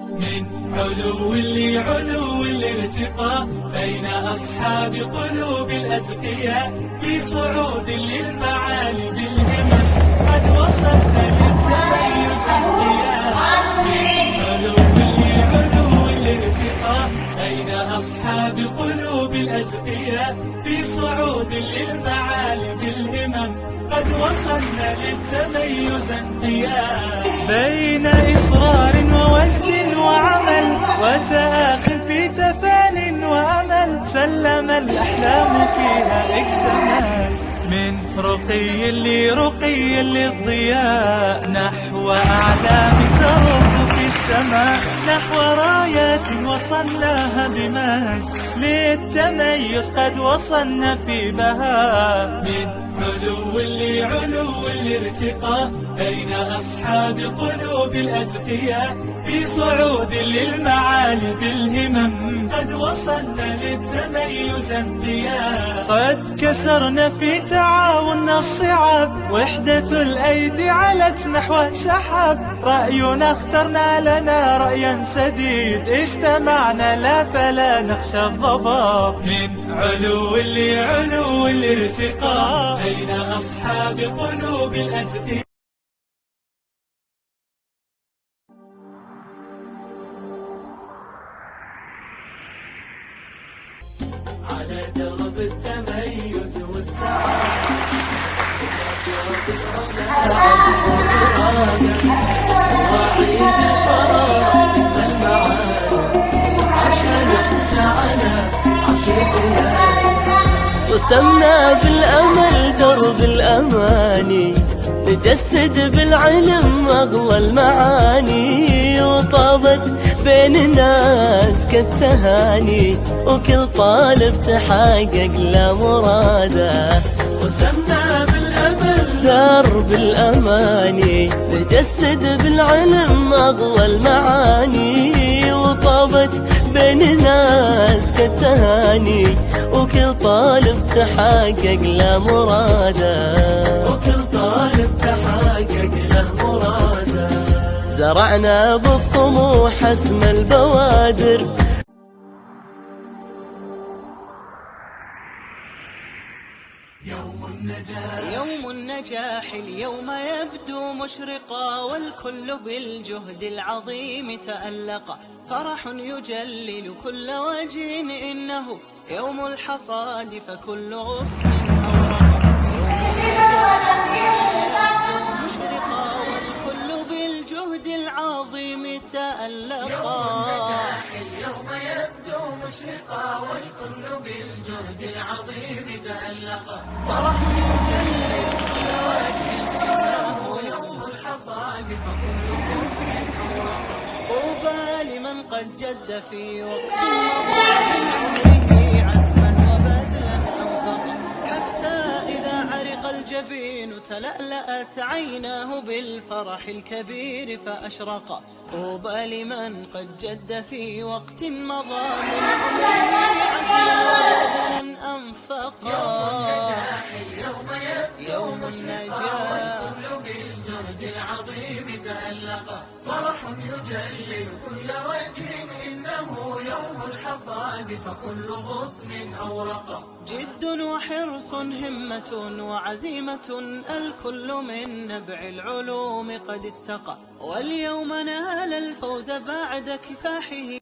من علو لعلو الارتقاء بين أصحاب قلوب الأتقياء، بصعود للمعالي بالهمم قد وصلنا للتميز انقياء. من علو لعلو الارتقاء بين أصحاب قلوب الأتقياء، بصعود للمعالي بالهمم قد وصلنا للتميز انقياء. بين إصرار ووجد وعمل وتآخ في تفان وأمل، سلم الأحلام فيها اكتمل. من رقي لرقي للضياء نحو أعلام ترق في السماء، نحو رايات وصلناها بمجد للتميز قد وصلنا في بهاء. من علو لعلو الارتقاء بين أصحاب قلوب الأتقياء، بصعود للمعالي بالهمم قد وصلنا للتميز انقياء. قد كسرنا في تعاوننا الصعاب، وحدة الأيدي علت نحو سحاب، رأينا اخترنا لنا رأيا سديد، اجتمعنا لا فلا نخشى الضباب. من علو لعلو الارتقاء بين أصحاب قلوب الأتقياء. على درب التميز والسعادة سيرة العلا وعيد الفرح والمعاني، عشان احنا على عشق رسمنا بالأمل درب الأماني، نجسد بالعلم أغلى المعاني، وطابت بين الناس كالتهاني، وكل طالب تحقق له مراده. رسمنا بالأمل درب الأماني، نجسد بالعلم أغلى المعاني، وطابت بين الناس كالتهاني، وكل طالب تحقق له مراده. وكل طالب تحقق له مراده. زرعنا بالطموح اسم البوادر. يوم النجاح اليوم يبدو مشرقا، والكل بالجهد العظيم تألقا، فرح يجلل كل وجه إنه يوم الحصاد فكل غصن أورقا. يوم النجاح اليوم يبدو مشرقا، والكل بالجهد العظيم تألقا. اليوم يبدو مشرقا، والكل بالجهد العظيم تألقا، فرح يجلل كل وجه إنه يوم الحصاد فكل غصن أورقا. طوبى لمن قد جد في وقت مضى من عمره عزما وبذلا أنفقا، حتى إذا عرق الجبين تلألأت عيناه بالفرح الكبير فأشرقا. طوبى لمن قد جد في وقت مضى من عمره عزما وبذلا أنفقا. يوم النجاح بالجهد العظيم تألقا، فرح يجلل كل وجه إنه يوم الحصاد فكل غصن أورقا. جد وحرص همة وعزيمة، الكل من نبع العلوم قد استقى، واليوم نال الفوز بعد كفاحه.